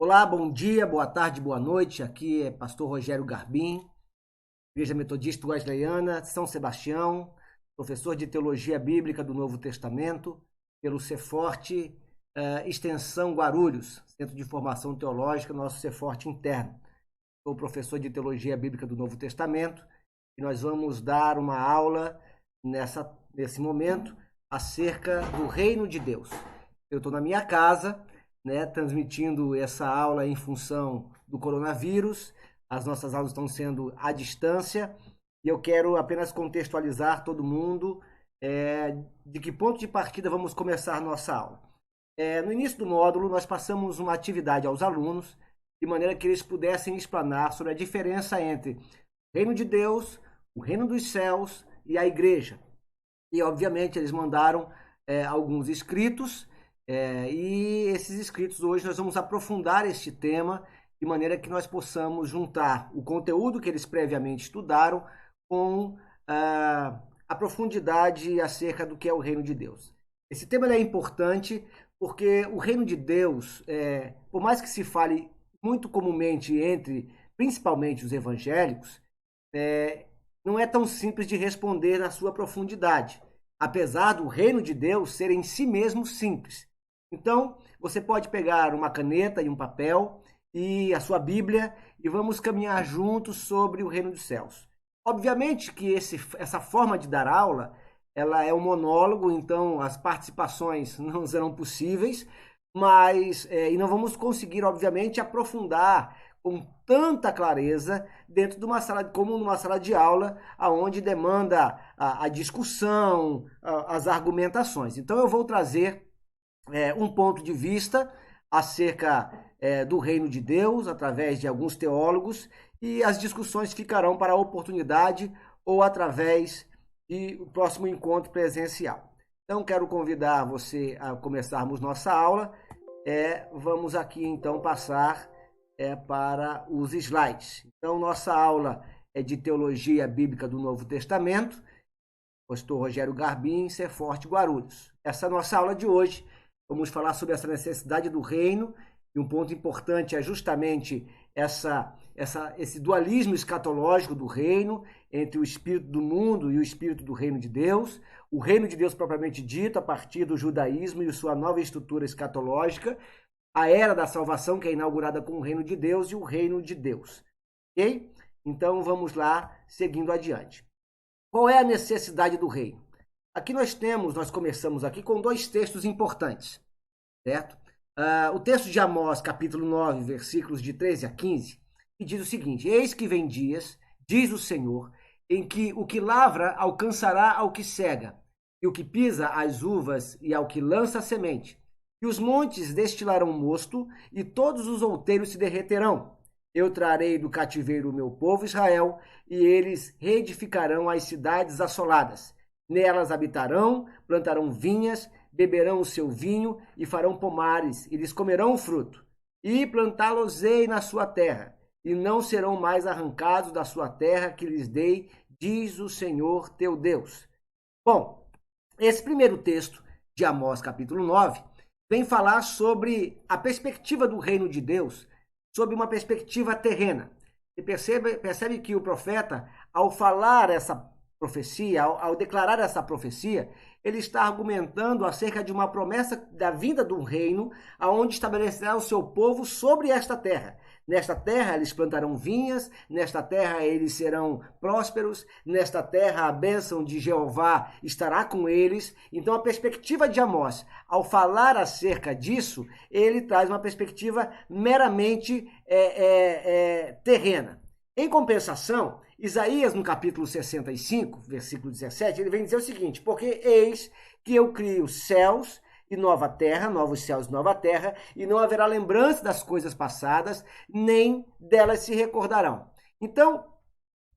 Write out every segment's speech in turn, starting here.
Olá, bom dia, boa tarde, boa noite. Aqui é Pastor Rogério Garbim, Igreja Metodista Wesleyana, São Sebastião, professor de Teologia Bíblica do Novo Testamento, pelo Ceforte Extensão Guarulhos, Centro de Formação Teológica, nosso Ceforte interno. Sou professor de Teologia Bíblica do Novo Testamento e nós vamos dar uma aula nesse momento acerca do Reino de Deus. Eu estou na minha casa, transmitindo essa aula em função do coronavírus. As nossas aulas estão sendo à distância e eu quero apenas contextualizar todo mundo de que ponto de partida vamos começar nossa aula. No início do módulo, nós passamos uma atividade aos alunos, de maneira que eles pudessem explanar sobre a diferença entre o reino de Deus, o reino dos céus e a igreja. E, obviamente, eles mandaram alguns escritos, e esses escritos hoje nós vamos aprofundar este tema de maneira que nós possamos juntar o conteúdo que eles previamente estudaram com a profundidade acerca do que é o reino de Deus. Esse tema é importante porque o reino de Deus, por mais que se fale muito comumente principalmente os evangélicos, não é tão simples de responder na sua profundidade, apesar do reino de Deus ser em si mesmo simples. Então, você pode pegar uma caneta e um papel e a sua Bíblia e vamos caminhar juntos sobre o reino dos céus. Obviamente que essa forma de dar aula, ela é um monólogo, então as participações não serão possíveis, mas e não vamos conseguir, obviamente, aprofundar com tanta clareza dentro de uma sala, como numa sala de aula, aonde demanda a discussão, as argumentações. Então eu vou trazer um ponto de vista acerca do reino de Deus, através de alguns teólogos, e as discussões ficarão para a oportunidade ou através do próximo encontro presencial. Então quero convidar você a começarmos nossa aula. Vamos aqui então passar para os slides. Então nossa aula é de Teologia Bíblica do Novo Testamento, pastor Rogério Garbim, Ceforte Guarulhos. Essa é a nossa aula de hoje. Vamos falar sobre essa necessidade do reino, e um ponto importante é justamente esse dualismo escatológico do reino, entre o espírito do mundo e o espírito do reino de Deus, o reino de Deus propriamente dito, a partir do judaísmo e sua nova estrutura escatológica, a era da salvação, que é inaugurada com o reino de Deus e o reino de Deus. Ok? Então vamos lá, seguindo adiante. Qual é a necessidade do reino? Aqui nós começamos aqui com dois textos importantes, certo? O texto de Amós, capítulo 9, versículos de 13 a 15, que diz o seguinte: Eis que vem dias, diz o Senhor, em que o que lavra alcançará ao que cega, e o que pisa as uvas e ao que lança a semente. E os montes destilarão mosto, e todos os outeiros se derreterão. Eu trarei do cativeiro o meu povo Israel, e eles reedificarão as cidades assoladas. Nelas habitarão, plantarão vinhas, beberão o seu vinho e farão pomares, e lhes comerão o fruto. E plantá-los-ei na sua terra, e não serão mais arrancados da sua terra que lhes dei, diz o Senhor teu Deus. Bom, esse primeiro texto de Amós, capítulo 9, vem falar sobre a perspectiva do reino de Deus, sob uma perspectiva terrena. Você percebe que o profeta, ao falar essa profecia, ao declarar essa profecia, ele está argumentando acerca de uma promessa da vinda do reino, aonde estabelecerá o seu povo sobre esta terra. Nesta terra eles plantarão vinhas, nesta terra eles serão prósperos, nesta terra a bênção de Jeová estará com eles. Então a perspectiva de Amós, ao falar acerca disso, ele traz uma perspectiva meramente terrena. Em compensação, Isaías, no capítulo 65, versículo 17, ele vem dizer o seguinte: porque eis que eu crio céus e nova terra, novos céus e nova terra, e não haverá lembrança das coisas passadas, nem delas se recordarão. Então,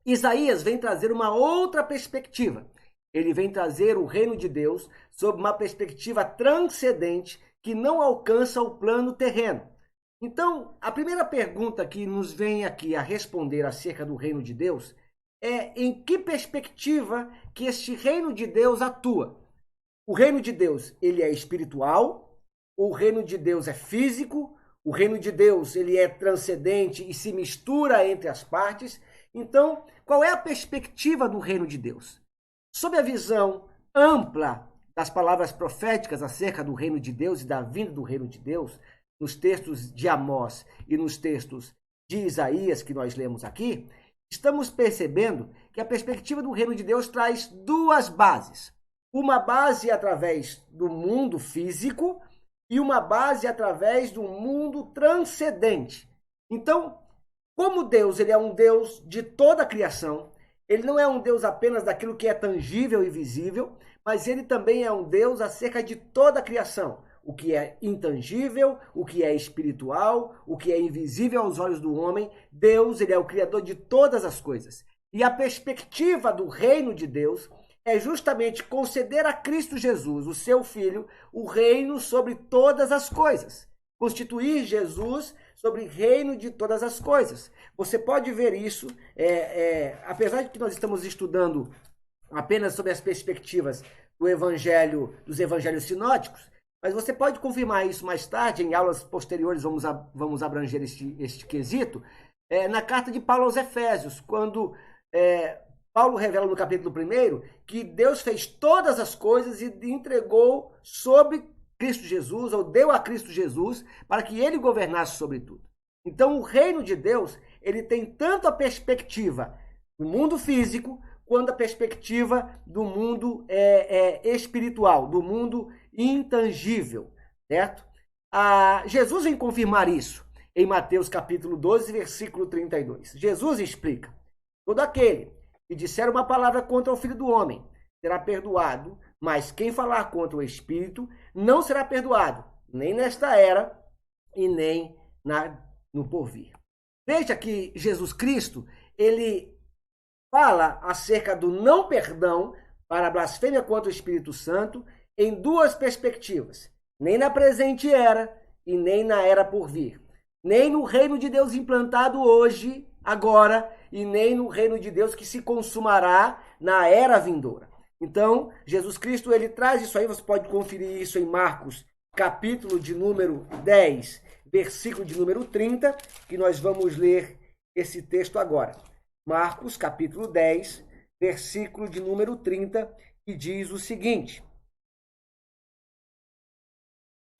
Isaías vem trazer uma outra perspectiva. Ele vem trazer o reino de Deus sob uma perspectiva transcendente que não alcança o plano terreno. Então, a primeira pergunta que nos vem aqui a responder acerca do reino de Deus é em que perspectiva que este reino de Deus atua. O reino de Deus, ele é espiritual, o reino de Deus é físico, o reino de Deus, ele é transcendente e se mistura entre as partes. Então, qual é a perspectiva do reino de Deus? Sob a visão ampla das palavras proféticas acerca do reino de Deus e da vinda do reino de Deus, nos textos de Amós e nos textos de Isaías que nós lemos aqui, estamos percebendo que a perspectiva do reino de Deus traz duas bases. Uma base através do mundo físico e uma base através do mundo transcendente. Então, como Deus, ele é um Deus de toda a criação, ele não é um Deus apenas daquilo que é tangível e visível, mas ele também é um Deus acerca de toda a criação. O que é intangível, o que é espiritual, o que é invisível aos olhos do homem. Deus, ele é o criador de todas as coisas. E a perspectiva do reino de Deus é justamente conceder a Cristo Jesus, o seu Filho, o reino sobre todas as coisas. Constituir Jesus sobre reino de todas as coisas. Você pode ver isso, apesar de que nós estamos estudando apenas sobre as perspectivas do evangelho, dos evangelhos sinóticos, mas você pode confirmar isso mais tarde, em aulas posteriores vamos abranger este quesito, na carta de Paulo aos Efésios, quando Paulo revela no capítulo 1 que Deus fez todas as coisas e entregou sobre Cristo Jesus, ou deu a Cristo Jesus, para que ele governasse sobre tudo. Então o reino de Deus, ele tem tanto a perspectiva do mundo físico, quanto a perspectiva do mundo espiritual, do mundo intangível, certo? Jesus vem confirmar isso em Mateus capítulo 12, versículo 32. Jesus explica: todo aquele que disser uma palavra contra o Filho do Homem será perdoado, mas quem falar contra o Espírito não será perdoado, nem nesta era e nem no porvir. Veja que Jesus Cristo, ele fala acerca do não perdão para a blasfêmia contra o Espírito Santo em duas perspectivas. Nem na presente era e nem na era por vir. Nem no reino de Deus implantado hoje, agora, e nem no reino de Deus que se consumará na era vindoura. Então, Jesus Cristo, ele traz isso aí, você pode conferir isso em Marcos, capítulo de número 10, versículo de número 30, que nós vamos ler esse texto agora. Marcos, capítulo 10, versículo de número 30, que diz o seguinte: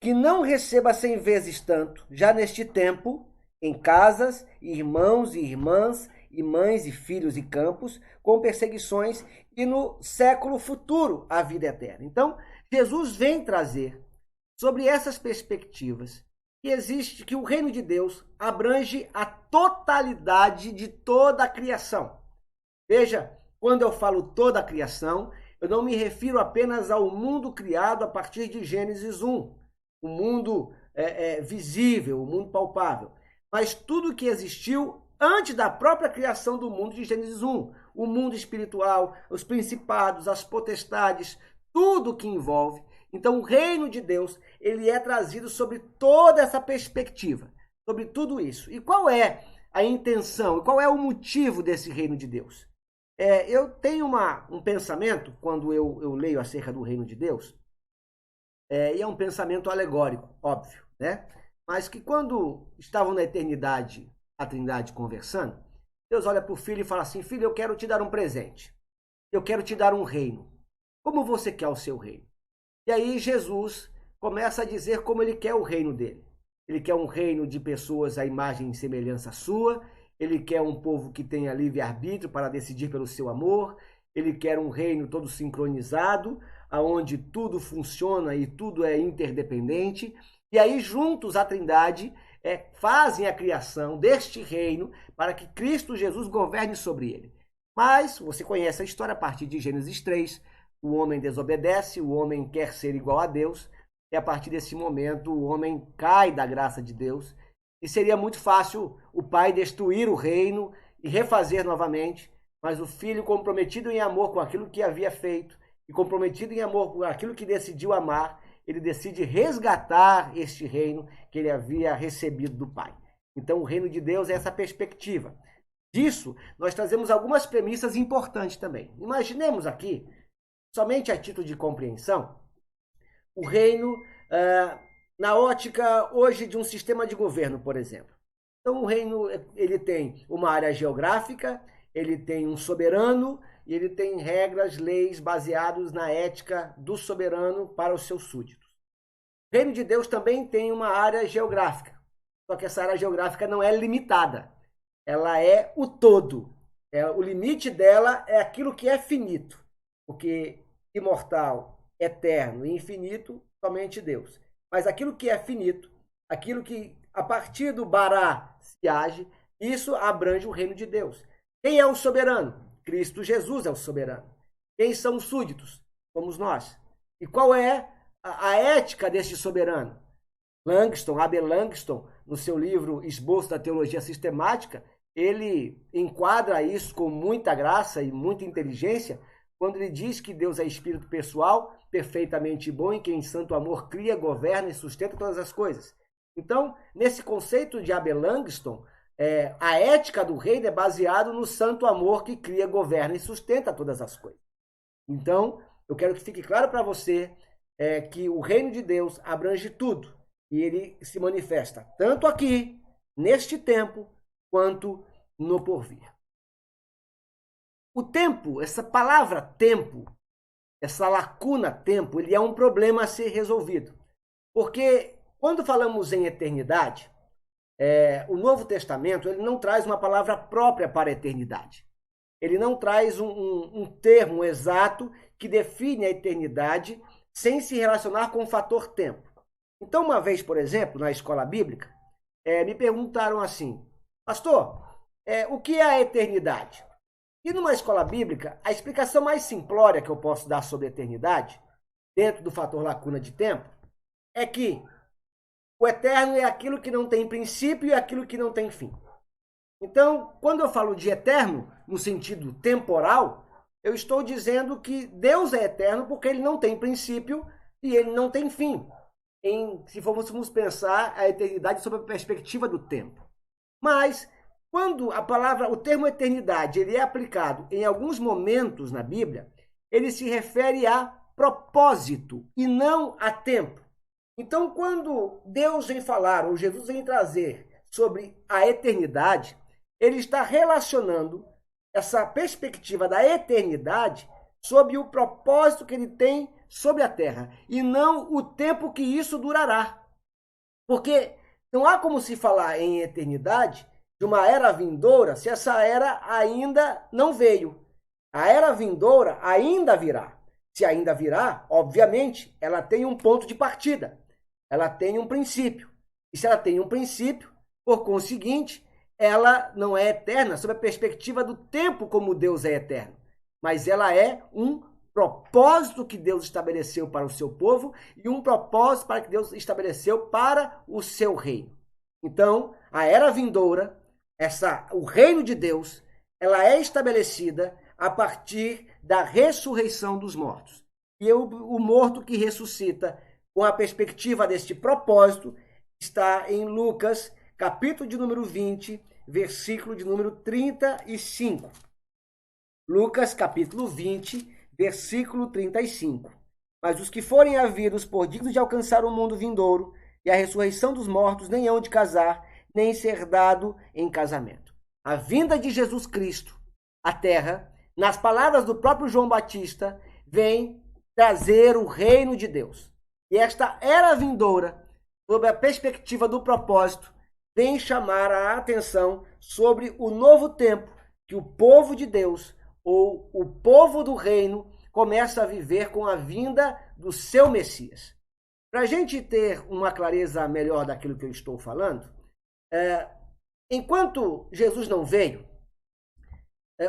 que não receba 100 vezes tanto, já neste tempo, em casas, irmãos e irmãs, e mães e filhos e campos, com perseguições, e no século futuro a vida eterna. Então, Jesus vem trazer sobre essas perspectivas que o reino de Deus abrange a totalidade de toda a criação. Veja, quando eu falo toda a criação, eu não me refiro apenas ao mundo criado a partir de Gênesis 1, o mundo visível, o mundo palpável, mas tudo que existiu antes da própria criação do mundo de Gênesis 1, o mundo espiritual, os principados, as potestades, tudo que envolve. Então o reino de Deus, ele é trazido sobre toda essa perspectiva, sobre tudo isso. E qual é a intenção, qual é o motivo desse reino de Deus? Eu tenho um pensamento, quando eu leio acerca do reino de Deus, e é um pensamento alegórico, óbvio, né? Mas que quando estavam na eternidade, a Trindade conversando, Deus olha para o filho e fala assim: filho, eu quero te dar um presente, eu quero te dar um reino. Como você quer o seu reino? E aí Jesus começa a dizer como ele quer o reino dele. Ele quer um reino de pessoas à imagem e semelhança sua, ele quer um povo que tenha livre-arbítrio para decidir pelo seu amor, ele quer um reino todo sincronizado, onde tudo funciona e tudo é interdependente. E aí juntos a Trindade fazem a criação deste reino para que Cristo Jesus governe sobre ele. Mas você conhece a história a partir de Gênesis 3, o homem desobedece, o homem quer ser igual a Deus, e a partir desse momento o homem cai da graça de Deus, e seria muito fácil o pai destruir o reino e refazer novamente, mas o filho, comprometido em amor com aquilo que havia feito, e comprometido em amor com aquilo que decidiu amar, ele decide resgatar este reino que ele havia recebido do pai. Então o reino de Deus é essa perspectiva. Disso, nós trazemos algumas premissas importantes também. Imaginemos aqui, somente a título de compreensão, o reino na ótica hoje de um sistema de governo, por exemplo. Então o reino, ele tem uma área geográfica, ele tem um soberano e ele tem regras, leis baseadas na ética do soberano para os seus súditos. O reino de Deus também tem uma área geográfica, só que essa área geográfica não é limitada, ela é o todo. O limite dela é aquilo que é finito, porque imortal, eterno e infinito, somente Deus. Mas aquilo que é finito, aquilo que a partir do Bará se age, isso abrange o reino de Deus. Quem é o soberano? Cristo Jesus é o soberano. Quem são os súditos? Somos nós. E qual é a ética deste soberano? Abel Langston, no seu livro Esboço da Teologia Sistemática, ele enquadra isso com muita graça e muita inteligência, quando ele diz que Deus é espírito pessoal, perfeitamente bom, em quem santo amor cria, governa e sustenta todas as coisas. Então, nesse conceito de Abel Langston, a ética do reino é baseada no santo amor que cria, governa e sustenta todas as coisas. Então, eu quero que fique claro para você que o reino de Deus abrange tudo. E ele se manifesta tanto aqui, neste tempo, quanto no porvir. O tempo, essa palavra tempo, essa lacuna tempo, ele é um problema a ser resolvido. Porque quando falamos em eternidade, o Novo Testamento ele não traz uma palavra própria para a eternidade. Ele não traz um termo exato que define a eternidade sem se relacionar com o fator tempo. Então, uma vez, por exemplo, na escola bíblica, me perguntaram assim, pastor, o que é a eternidade? E numa escola bíblica, a explicação mais simplória que eu posso dar sobre a eternidade, dentro do fator lacuna de tempo, é que o eterno é aquilo que não tem princípio e aquilo que não tem fim. Então, quando eu falo de eterno, no sentido temporal, eu estou dizendo que Deus é eterno porque ele não tem princípio e ele não tem fim. Se fôssemos pensar a eternidade sob a perspectiva do tempo. Mas, quando o termo eternidade, ele é aplicado em alguns momentos na Bíblia, ele se refere a propósito e não a tempo. Então, quando Deus vem falar, ou Jesus vem trazer sobre a eternidade, ele está relacionando essa perspectiva da eternidade sobre o propósito que ele tem sobre a terra, e não o tempo que isso durará. Porque não há como se falar em eternidade de uma era vindoura se essa era ainda não veio. A era vindoura ainda virá. Se ainda virá, obviamente, ela tem um ponto de partida. Ela tem um princípio. E se ela tem um princípio, por conseguinte, ela não é eterna sob a perspectiva do tempo como Deus é eterno. Mas ela é um propósito que Deus estabeleceu para o seu povo e um propósito para que Deus estabeleceu para o seu reino. Então, a era vindoura, o reino de Deus, ela é estabelecida a partir da ressurreição dos mortos. E o morto que ressuscita, com a perspectiva deste propósito, está em Lucas, capítulo de número 20, versículo de número 35. Lucas, capítulo 20, versículo 35. Mas os que forem havidos por dignos de alcançar o mundo vindouro e a ressurreição dos mortos nem hão de casar, nem ser dado em casamento. A vinda de Jesus Cristo à terra, nas palavras do próprio João Batista, vem trazer o reino de Deus. E esta era vindoura, sob a perspectiva do propósito, vem chamar a atenção sobre o novo tempo que o povo de Deus, ou o povo do reino, começa a viver com a vinda do seu Messias. Para a gente ter uma clareza melhor daquilo que eu estou falando, enquanto Jesus não veio,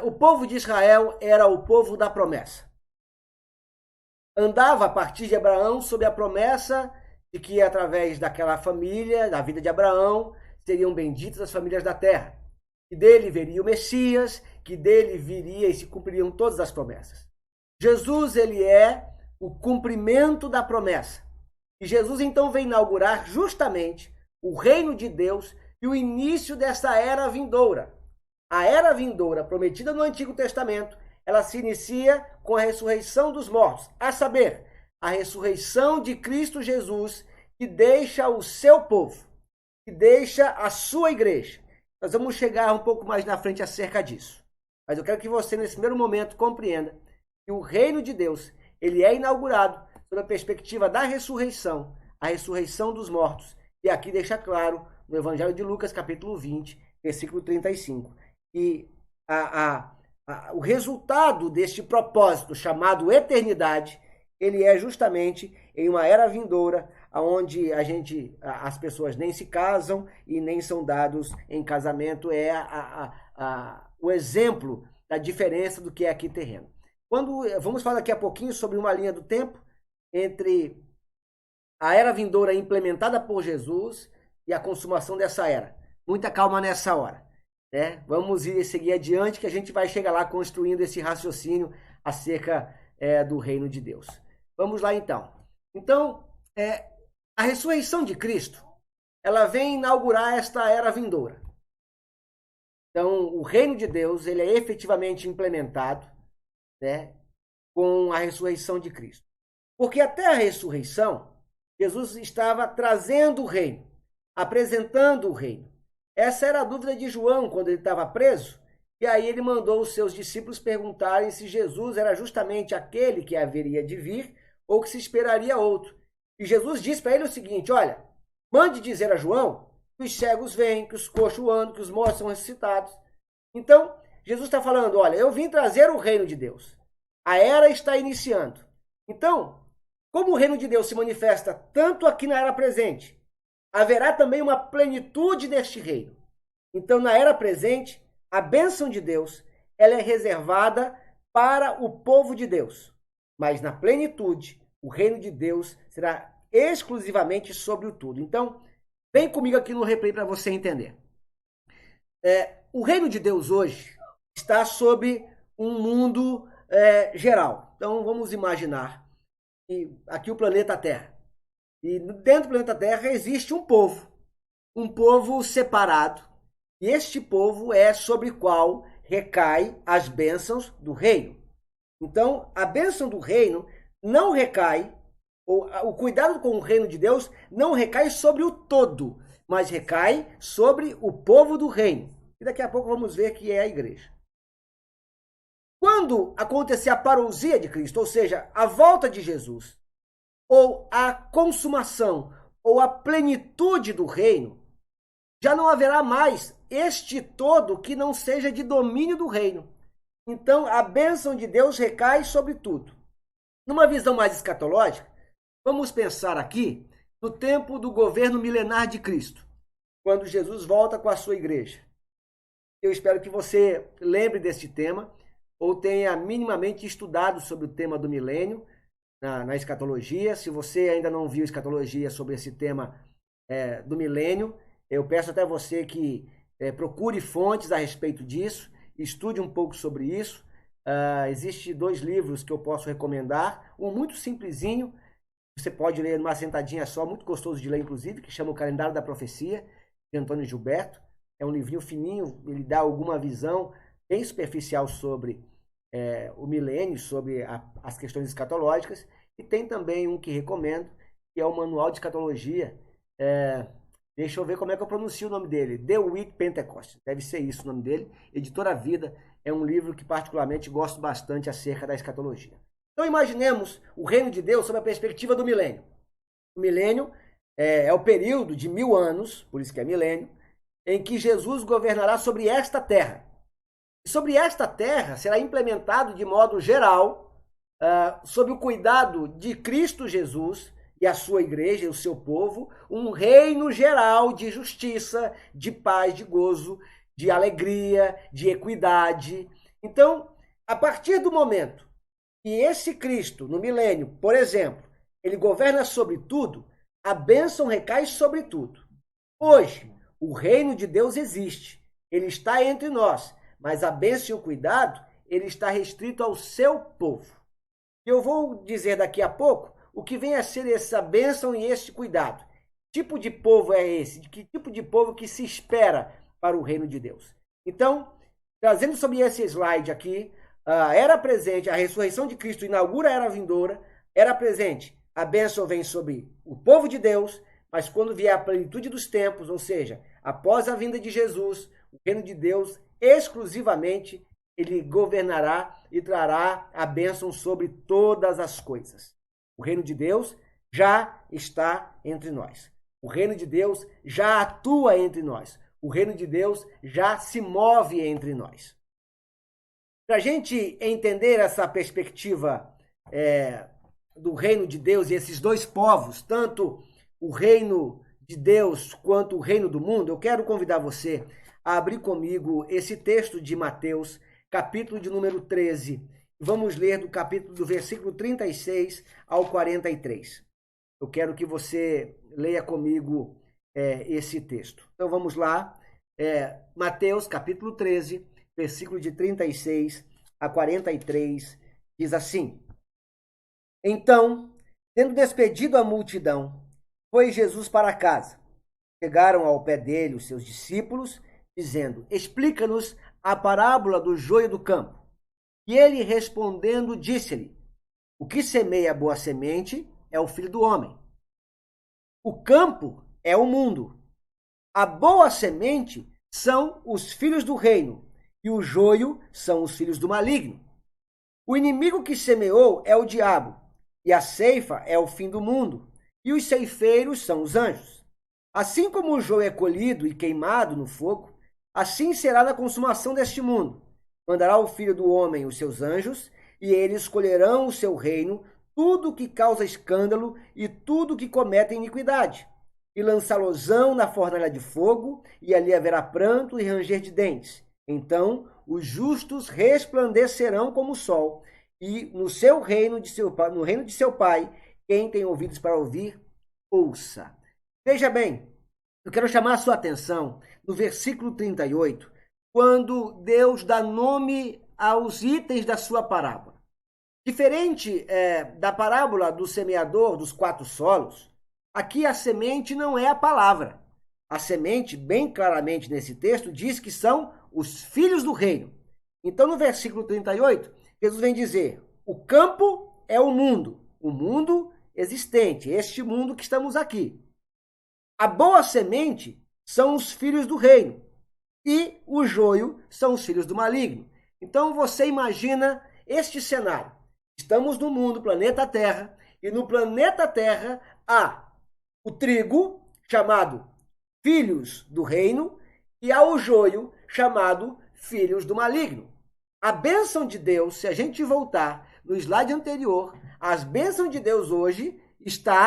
o povo de Israel era o povo da promessa. Andava a partir de Abraão sob a promessa de que através daquela família, da vida de Abraão, seriam benditas as famílias da terra. Que dele viria o Messias, que dele viria e se cumpririam todas as promessas. Jesus, ele é o cumprimento da promessa. E Jesus então vem inaugurar justamente o reino de Deus e o início dessa era vindoura. A era vindoura prometida no Antigo Testamento, ela se inicia com a ressurreição dos mortos, a saber, a ressurreição de Cristo Jesus, que deixa o seu povo, que deixa a sua igreja. Nós vamos chegar um pouco mais na frente acerca disso. Mas eu quero que você, nesse primeiro momento, compreenda que o reino de Deus, ele é inaugurado sob a perspectiva da ressurreição, a ressurreição dos mortos. E aqui deixa claro, no Evangelho de Lucas, capítulo 20, versículo 35, que o resultado deste propósito chamado eternidade, ele é justamente em uma era vindoura, onde as pessoas nem se casam e nem são dados em casamento. É o exemplo da diferença do que é aqui terreno. Vamos falar daqui a pouquinho sobre uma linha do tempo entre a era vindoura implementada por Jesus e a consumação dessa era. Muita calma nessa hora, né? Vamos seguir adiante, que a gente vai chegar lá construindo esse raciocínio acerca do reino de Deus. Vamos lá então. Então, a ressurreição de Cristo, ela vem inaugurar esta era vindoura. Então, o reino de Deus, ele é efetivamente implementado, né, com a ressurreição de Cristo. Porque até a ressurreição, Jesus estava trazendo o reino, apresentando o reino. Essa era a dúvida de João quando ele estava preso, e aí ele mandou os seus discípulos perguntarem se Jesus era justamente aquele que haveria de vir ou que se esperaria outro. E Jesus disse para ele o seguinte: olha, mande dizer a João que os cegos vêm, que os coxos andam, que os mortos são ressuscitados. Então, Jesus está falando, olha, eu vim trazer o reino de Deus. A era está iniciando. Então, como o reino de Deus se manifesta tanto aqui na era presente, haverá também uma plenitude deste reino. Então, na era presente, a bênção de Deus, ela é reservada para o povo de Deus. Mas na plenitude, o reino de Deus será exclusivamente sobre o tudo. Então, vem comigo aqui no replay para você entender. O reino de Deus hoje está sob um mundo geral. Então, vamos imaginar que aqui o planeta Terra. E dentro do planeta Terra existe um povo separado. E este povo é sobre o qual recai as bênçãos do reino. Então, a bênção do reino não recai, ou o cuidado com o reino de Deus não recai sobre o todo, mas recai sobre o povo do reino. E daqui a pouco vamos ver que é a igreja. Quando acontecer a parousia de Cristo, ou seja, a volta de Jesus, ou a consumação, ou a plenitude do reino, já não haverá mais este todo que não seja de domínio do reino. Então, a bênção de Deus recai sobre tudo. Numa visão mais escatológica, vamos pensar aqui no tempo do governo milenar de Cristo, quando Jesus volta com a sua igreja. Eu espero que você lembre deste tema, ou tenha minimamente estudado sobre o tema do milênio na escatologia. Se você ainda não viu escatologia sobre esse tema do milênio, eu peço até você que procure fontes a respeito disso, estude um pouco sobre isso. Existem 2 livros que eu posso recomendar, um muito simplesinho, você pode ler numa sentadinha só, muito gostoso de ler inclusive, que chama O Calendário da Profecia, de Antônio Gilberto. É um livrinho fininho, ele dá alguma visão bem superficial sobre o milênio, sobre as questões escatológicas. E tem também um que recomendo, que é o Manual de Escatologia. Deixa eu ver como é que eu pronuncio o nome dele. The Week Pentecost. Deve ser isso o nome dele. Editora Vida. É um livro que particularmente gosto bastante acerca da escatologia. Então imaginemos o reino de Deus sob a perspectiva do milênio. O milênio é o período de 1000 anos, por isso que é milênio, em que Jesus governará sobre esta terra. E sobre esta terra será implementado de modo geral, sob o cuidado de Cristo Jesus e a sua igreja e o seu povo, um reino geral de justiça, de paz, de gozo, de alegria, de equidade. Então, a partir do momento que esse Cristo, no milênio, por exemplo, ele governa sobre tudo, a bênção recai sobre tudo. Hoje, o reino de Deus existe, ele está entre nós, mas a bênção e o cuidado, ele está restrito ao seu povo. Eu vou dizer daqui a pouco o que vem a ser essa bênção e esse cuidado. Que tipo de povo é esse? Que tipo de povo que se espera para o reino de Deus? Então, trazendo sobre esse slide aqui, era presente, a ressurreição de Cristo inaugura a era vindoura, era presente, a bênção vem sobre o povo de Deus, mas quando vier a plenitude dos tempos, ou seja, após a vinda de Jesus, o reino de Deus exclusivamente ele governará e trará a bênção sobre todas as coisas. O reino de Deus já está entre nós. O reino de Deus já atua entre nós. O reino de Deus já se move entre nós. Para a gente entender essa perspectiva do reino de Deus e esses dois povos, tanto o reino de Deus quanto o reino do mundo, eu quero convidar você a abrir comigo esse texto de Mateus, capítulo de número 13. Vamos ler do versículo 36 ao 43. Eu quero que você leia comigo esse texto. Então vamos lá. Mateus, capítulo 13, versículo de 36 a 43, diz assim: Então, tendo despedido a multidão, foi Jesus para casa. Chegaram ao pé dele os seus discípulos, dizendo: Explica-nos a parábola do joio do campo. E ele, respondendo, disse-lhe: O que semeia a boa semente é o Filho do Homem. O campo é o mundo. A boa semente são os filhos do reino, e o joio são os filhos do maligno. O inimigo que semeou é o diabo, e a ceifa é o fim do mundo, e os ceifeiros são os anjos. Assim como o joio é colhido e queimado no fogo, assim será na consumação deste mundo. Mandará o Filho do Homem os seus anjos, e eles escolherão o seu reino tudo que causa escândalo e tudo que comete iniquidade, e lançá-losão na fornalha de fogo, e ali haverá pranto e ranger de dentes. Então os justos resplandecerão como o sol, e no seu reino no reino de seu Pai, quem tem ouvidos para ouvir, ouça. Veja bem, eu quero chamar a sua atenção no versículo 38, quando Deus dá nome aos itens da sua parábola. Diferente da parábola do semeador dos 4 solos, aqui a semente não é a palavra. A semente, bem claramente nesse texto, diz que são os filhos do reino. Então, no versículo 38, Jesus vem dizer: o campo é o mundo existente, este mundo que estamos aqui. A boa semente são os filhos do reino e o joio são os filhos do maligno. Então, você imagina este cenário. Estamos no mundo, planeta Terra, e no planeta Terra há o trigo, chamado filhos do reino, e há o joio, chamado filhos do maligno. A bênção de Deus, se a gente voltar no slide anterior, as bênçãos de Deus hoje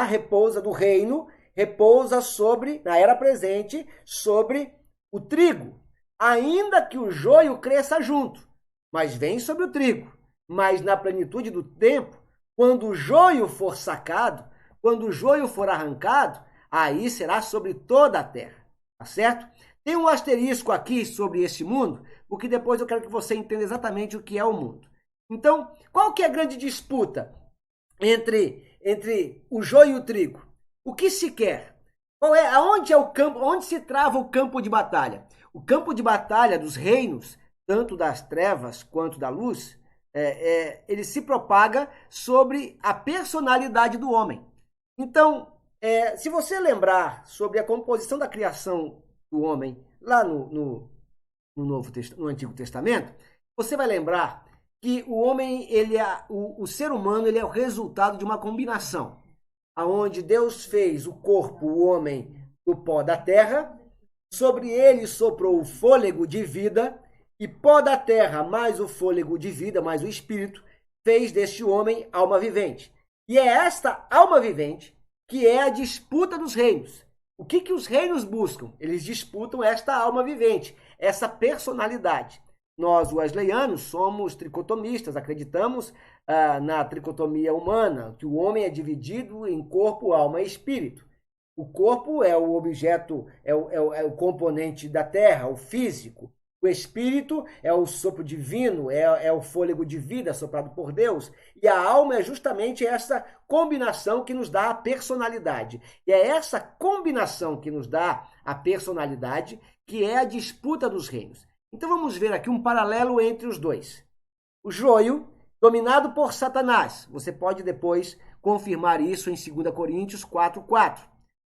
repousa do reino, repousa sobre, na era presente, sobre o trigo. Ainda que o joio cresça junto, mas vem sobre o trigo. Mas na plenitude do tempo, quando o joio for sacado, quando o joio for arrancado, aí será sobre toda a terra, tá certo? Tem um asterisco aqui sobre esse mundo, porque depois eu quero que você entenda exatamente o que é o mundo. Então, qual que é a grande disputa entre o joio e o trigo? O que se quer? Aonde é o campo? Onde se trava o campo de batalha? O campo de batalha dos reinos, tanto das trevas quanto da luz, ele se propaga sobre a personalidade do homem. Então, se você lembrar sobre a composição da criação do homem lá no Antigo Testamento, você vai lembrar que o homem, o ser humano, ele é o resultado de uma combinação, aonde Deus fez o corpo, o homem, do pó da terra, sobre ele soprou o fôlego de vida, e pó da terra, mais o fôlego de vida, mais o espírito, fez deste homem alma vivente. E é esta alma vivente que é a disputa dos reinos. O que os reinos buscam? Eles disputam esta alma vivente, essa personalidade. Nós, wesleyanianos, somos tricotomistas, acreditamos na tricotomia humana, que o homem é dividido em corpo, alma e espírito. O corpo é o objeto, é o componente da terra, o físico. O espírito é o sopro divino, é o fôlego de vida soprado por Deus. E a alma é justamente essa combinação que nos dá a personalidade. E é essa combinação que nos dá a personalidade que é a disputa dos reinos. Então vamos ver aqui um paralelo entre os dois. O joio, dominado por Satanás. Você pode depois confirmar isso em 2 Coríntios 4:4.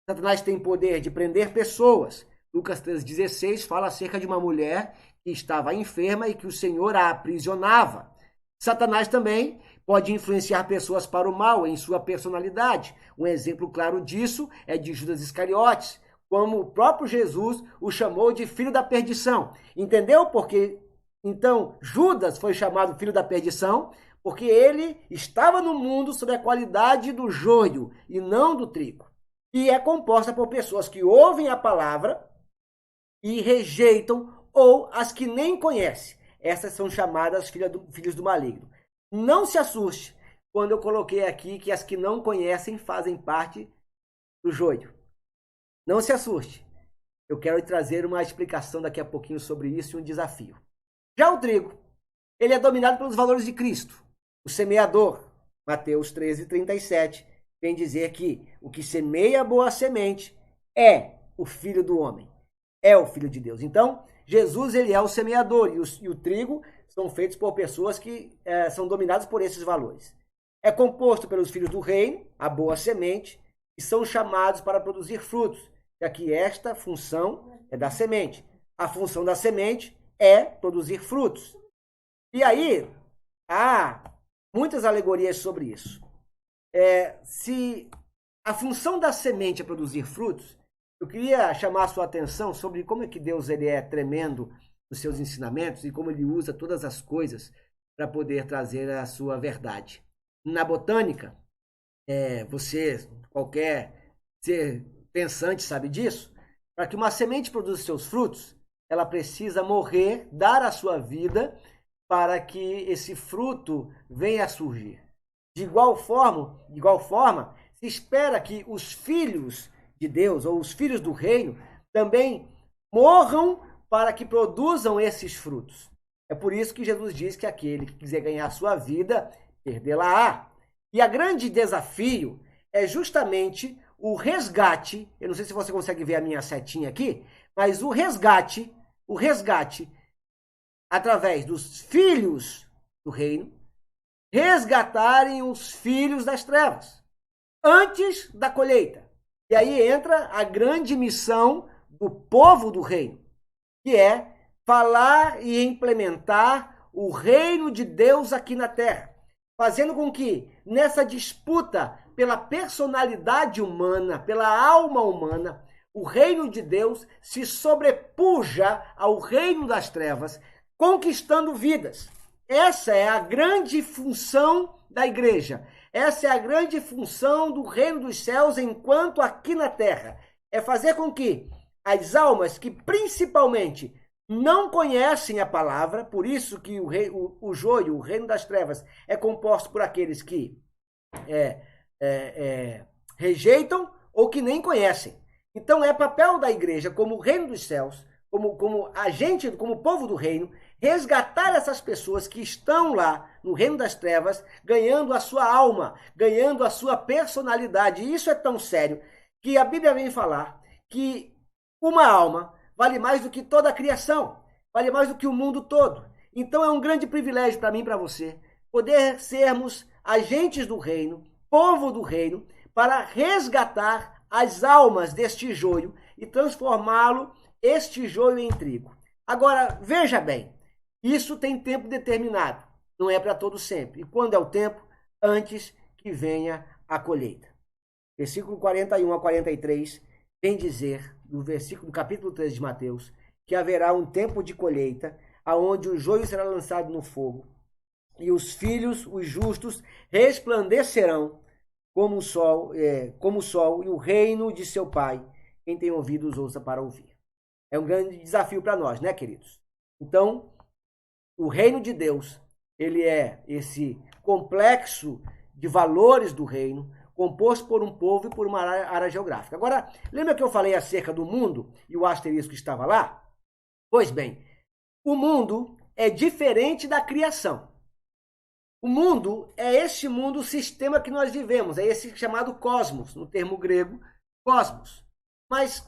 Satanás tem poder de prender pessoas. Lucas 3,16 fala acerca de uma mulher que estava enferma e que o Senhor a aprisionava. Satanás também pode influenciar pessoas para o mal em sua personalidade. Um exemplo claro disso é de Judas Iscariotes, como o próprio Jesus o chamou de filho da perdição. Entendeu por quê? Então, Judas foi chamado filho da perdição porque ele estava no mundo sob a qualidade do joio e não do trigo. E é composta por pessoas que ouvem a palavra e rejeitam, ou as que nem conhecem. Essas são chamadas filhos do maligno. Não se assuste quando eu coloquei aqui que as que não conhecem fazem parte do joio. Não se assuste. Eu quero trazer uma explicação daqui a pouquinho sobre isso e um desafio. Já o trigo, ele é dominado pelos valores de Cristo. O semeador, Mateus 13:37, vem dizer que o que semeia boa semente é o Filho do homem, é o Filho de Deus. Então, Jesus, ele é o semeador e o trigo são feitos por pessoas que são dominadas por esses valores. É composto pelos filhos do reino, a boa semente, e são chamados para produzir frutos, já que esta função é da semente. A função da semente é produzir frutos. E aí, há muitas alegorias sobre isso. Se a função da semente é produzir frutos, eu queria chamar a sua atenção sobre como é que Deus ele é tremendo nos seus ensinamentos e como ele usa todas as coisas para poder trazer a sua verdade. Na botânica, qualquer ser pensante sabe disso, para que uma semente produza seus frutos, ela precisa morrer, dar a sua vida para que esse fruto venha a surgir. De igual forma, se espera que os filhos de Deus, ou os filhos do reino, também morram para que produzam esses frutos. É por isso que Jesus diz que aquele que quiser ganhar a sua vida, perdê-la-á. E a grande desafio é justamente o resgate, eu não sei se você consegue ver a minha setinha aqui, mas o resgate através dos filhos do reino, resgatarem os filhos das trevas, antes da colheita. E aí entra a grande missão do povo do reino, que é falar e implementar o reino de Deus aqui na terra, fazendo com que nessa disputa pela personalidade humana, pela alma humana, o reino de Deus se sobrepuja ao reino das trevas, conquistando vidas. Essa é a grande função da igreja. Essa é a grande função do reino dos céus enquanto aqui na terra. É fazer com que as almas que principalmente não conhecem a palavra, por isso que o joio, o reino das trevas, é composto por aqueles que rejeitam ou que nem conhecem. Então é papel da igreja, como reino dos céus, como agente, como povo do reino, resgatar essas pessoas que estão lá no reino das trevas, ganhando a sua alma, ganhando a sua personalidade. E isso é tão sério que a Bíblia vem falar que uma alma vale mais do que toda a criação, vale mais do que o mundo todo. Então é um grande privilégio para mim e para você poder sermos agentes do reino, povo do reino, para resgatar as almas deste joio e transformá-lo, este joio, em trigo. Agora, veja bem, isso tem tempo determinado, não é para todo sempre. E quando é o tempo? Antes que venha a colheita. Versículo 41 a 43 vem dizer, no capítulo 3 de Mateus, que haverá um tempo de colheita, aonde o joio será lançado no fogo, e os filhos, os justos, resplandecerão como o sol, e o reino de seu Pai. Quem tem ouvidos, ouça para ouvir. É um grande desafio para nós, né, queridos? Então, o reino de Deus, ele é esse complexo de valores do reino, composto por um povo e por uma área geográfica. Agora, lembra que eu falei acerca do mundo e o asterisco estava lá? Pois bem, o mundo é diferente da criação. O mundo é este mundo, o sistema que nós vivemos, é esse chamado cosmos, no termo grego, cosmos. Mas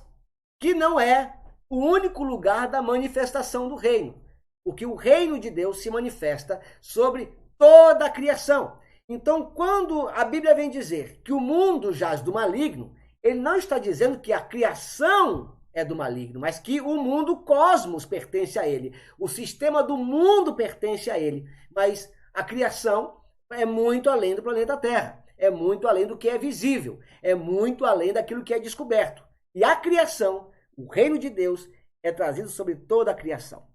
que não é o único lugar da manifestação do reino, porque o reino de Deus se manifesta sobre toda a criação. Então, quando a Bíblia vem dizer que o mundo jaz do maligno, ele não está dizendo que a criação é do maligno, mas que o mundo, o cosmos, pertence a ele. O sistema do mundo pertence a ele. Mas a criação é muito além do planeta Terra. É muito além do que é visível. É muito além daquilo que é descoberto. E a criação, o reino de Deus, é trazido sobre toda a criação.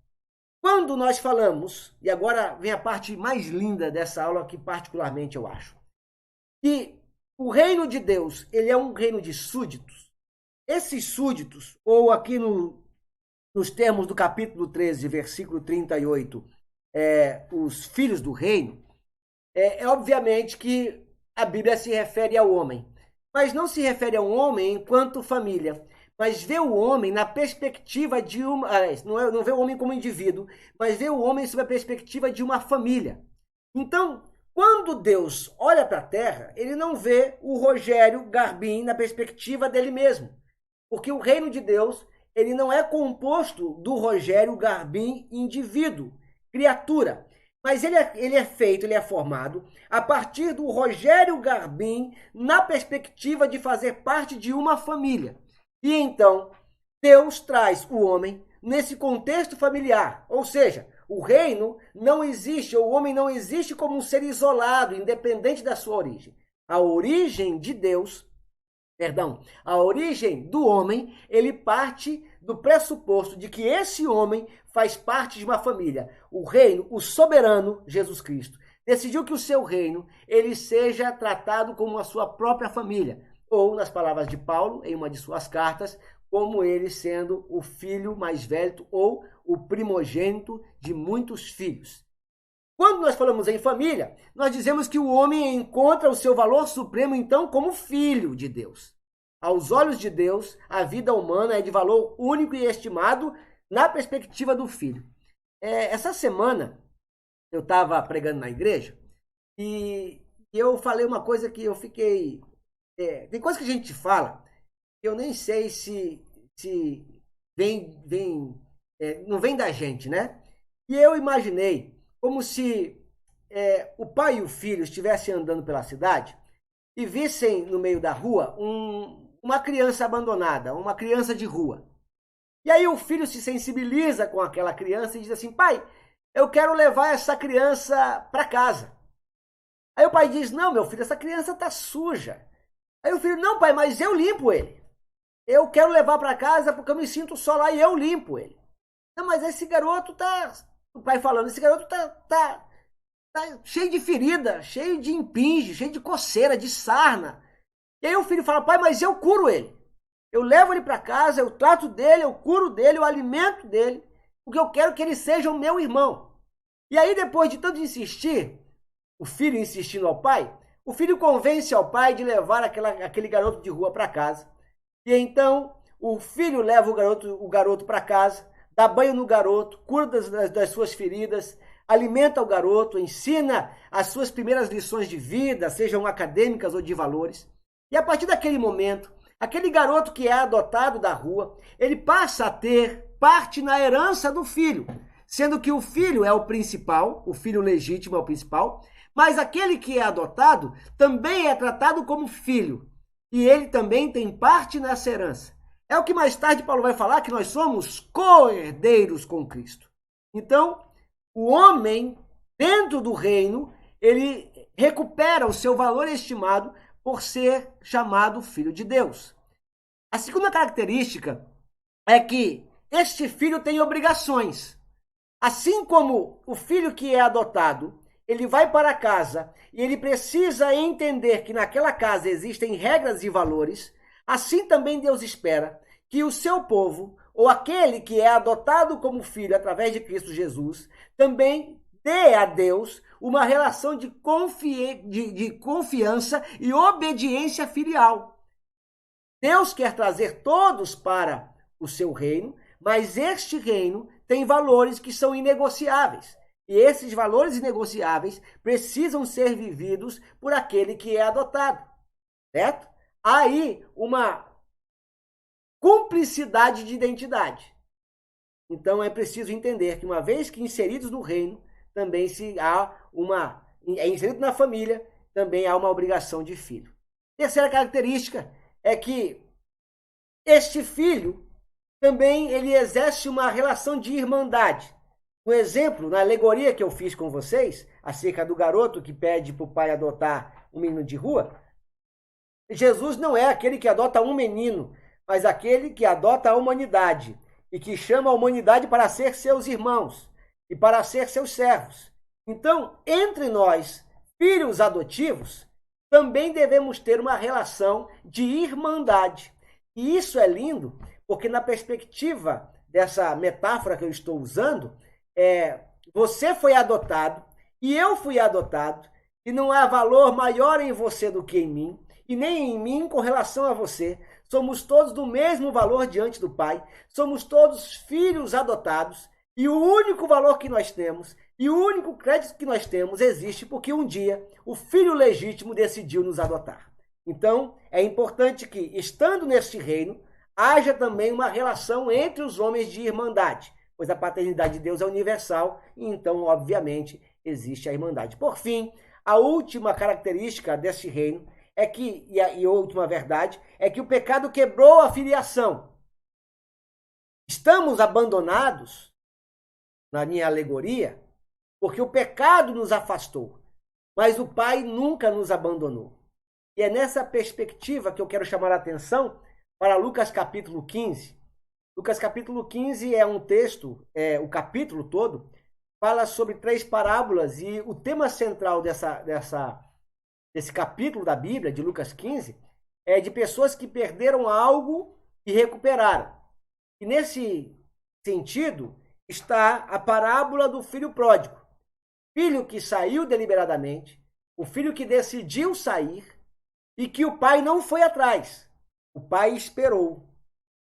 Quando nós falamos, e agora vem a parte mais linda dessa aula, que particularmente eu acho, que o reino de Deus, ele é um reino de súditos. Esses súditos, ou aqui nos termos do capítulo 13, versículo 38, os filhos do reino, obviamente que a Bíblia se refere ao homem, mas não se refere ao homem enquanto família, mas vê o homem na perspectiva de uma... Não vê o homem como indivíduo, mas vê o homem sob a perspectiva de uma família. Então, quando Deus olha para a terra, ele não vê o Rogério Garbim na perspectiva dele mesmo. Porque o reino de Deus, ele não é composto do Rogério Garbim indivíduo, criatura. Mas ele é formado a partir do Rogério Garbim na perspectiva de fazer parte de uma família. E então, Deus traz o homem nesse contexto familiar. Ou seja, o reino não existe, ou o homem não existe como um ser isolado, independente da sua origem. A origem de Deus, a origem do homem, ele parte do pressuposto de que esse homem faz parte de uma família. O reino, o soberano, Jesus Cristo, decidiu que o seu reino, ele seja tratado como a sua própria família. Ou, nas palavras de Paulo, em uma de suas cartas, como ele sendo o filho mais velho ou o primogênito de muitos filhos. Quando nós falamos em família, nós dizemos que o homem encontra o seu valor supremo, então, como filho de Deus. Aos olhos de Deus, a vida humana é de valor único e estimado na perspectiva do filho. Essa semana, eu estava pregando na igreja e eu falei uma coisa que eu fiquei... tem coisa que a gente fala que eu nem sei se não vem da gente, né? E eu imaginei como se o pai e o filho estivessem andando pela cidade e vissem no meio da rua uma criança abandonada, uma criança de rua. E aí o filho se sensibiliza com aquela criança e diz assim: pai, eu quero levar essa criança para casa. Aí o pai diz: não, meu filho, essa criança está suja. Aí o filho: não, pai, mas eu limpo ele. Eu quero levar para casa porque eu me sinto só lá e eu limpo ele. Não, mas esse garoto tá... O pai falando: esse garoto tá cheio de ferida, cheio de impinge, cheio de coceira, de sarna. E aí o filho fala: pai, mas eu curo ele. Eu levo ele para casa, eu trato dele, eu curo dele, eu alimento dele, porque eu quero que ele seja o meu irmão. E aí, depois de tanto insistir, o filho insistindo ao pai, o filho convence ao pai de levar aquele garoto de rua para casa. E então, o filho leva o garoto para casa, dá banho no garoto, cura das suas feridas, alimenta o garoto, ensina as suas primeiras lições de vida, sejam acadêmicas ou de valores. E a partir daquele momento, aquele garoto que é adotado da rua, ele passa a ter parte na herança do filho, sendo que o filho é o principal, o filho legítimo é o principal, mas aquele que é adotado também é tratado como filho, e ele também tem parte nessa herança. É o que mais tarde Paulo vai falar, que nós somos co-herdeiros com Cristo. Então, o homem, dentro do reino, ele recupera o seu valor estimado por ser chamado filho de Deus. A segunda característica é que este filho tem obrigações. Assim como o filho que é adotado, ele vai para casa e ele precisa entender que naquela casa existem regras e valores, assim também Deus espera que o seu povo, ou aquele que é adotado como filho através de Cristo Jesus, também dê a Deus uma relação de confiança e obediência filial. Deus quer trazer todos para o seu reino, mas este reino tem valores que são inegociáveis. E esses valores inegociáveis precisam ser vividos por aquele que é adotado, certo? Há aí uma cumplicidade de identidade. Então é preciso entender que uma vez que inseridos no reino, também é inserido na família, também há uma obrigação de filho. Terceira característica é que este filho também ele exerce uma relação de irmandade. Um exemplo, na alegoria que eu fiz com vocês, acerca do garoto que pede para o pai adotar um menino de rua, Jesus não é aquele que adota um menino, mas aquele que adota a humanidade e que chama a humanidade para ser seus irmãos e para ser seus servos. Então, entre nós, filhos adotivos, também devemos ter uma relação de irmandade. E isso é lindo, porque na perspectiva dessa metáfora que eu estou usando, você foi adotado e eu fui adotado, e não há valor maior em você do que em mim, e nem em mim com relação a você. Somos todos do mesmo valor diante do Pai, somos todos filhos adotados, e o único valor que nós temos, e o único crédito que nós temos existe porque um dia o filho legítimo decidiu nos adotar. Então, é importante que, estando neste reino, haja também uma relação entre os homens de irmandade, pois a paternidade de Deus é universal e então, obviamente, existe a irmandade. Por fim, a última característica deste reino é que, e a última verdade, é que o pecado quebrou a filiação. Estamos abandonados, na minha alegoria, porque o pecado nos afastou, mas o Pai nunca nos abandonou. E é nessa perspectiva que eu quero chamar a atenção para Lucas capítulo 15. Lucas capítulo 15 é um texto, o capítulo todo, fala sobre 3 parábolas, e o tema central desse capítulo da Bíblia, de Lucas 15, é de pessoas que perderam algo e recuperaram. E nesse sentido está a parábola do filho pródigo. Filho que saiu deliberadamente, o filho que decidiu sair e que o pai não foi atrás. O pai esperou o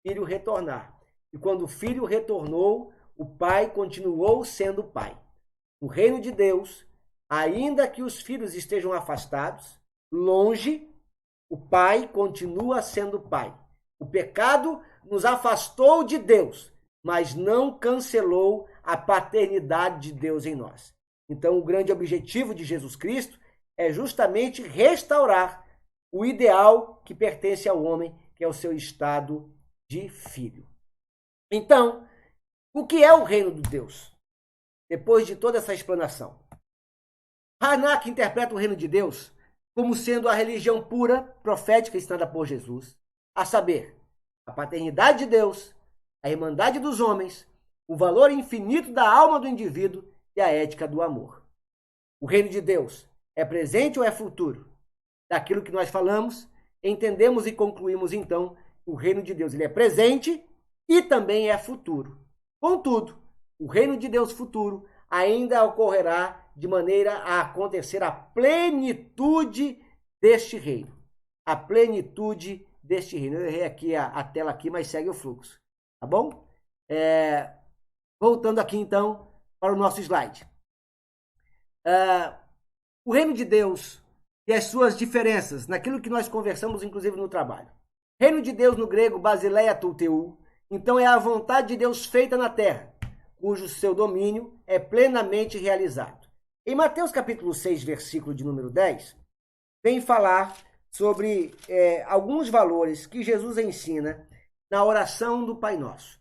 filho retornar. E quando o filho retornou, o pai continuou sendo pai. No reino de Deus, ainda que os filhos estejam afastados, longe, o pai continua sendo pai. O pecado nos afastou de Deus, mas não cancelou a paternidade de Deus em nós. Então, o grande objetivo de Jesus Cristo é justamente restaurar o ideal que pertence ao homem, que é o seu estado de filho. Então, o que é o reino de Deus? Depois de toda essa explanação, Harnack interpreta o reino de Deus como sendo a religião pura, profética ensinada por Jesus, a saber, a paternidade de Deus, a irmandade dos homens, o valor infinito da alma do indivíduo e a ética do amor. O reino de Deus é presente ou é futuro? Daquilo que nós falamos, entendemos e concluímos então que o reino de Deus ele é presente e também é futuro. Contudo, o reino de Deus futuro ainda ocorrerá de maneira a acontecer a plenitude deste reino. A plenitude deste reino. Eu errei aqui a tela aqui, mas segue o fluxo. Tá bom? Voltando aqui então para o nosso slide. O reino de Deus e as suas diferenças, naquilo que nós conversamos inclusive no trabalho. Reino de Deus no grego, basileia touteu, então é a vontade de Deus feita na terra, cujo seu domínio é plenamente realizado. Em Mateus capítulo 6, versículo de número 10, vem falar sobre alguns valores que Jesus ensina na oração do Pai Nosso.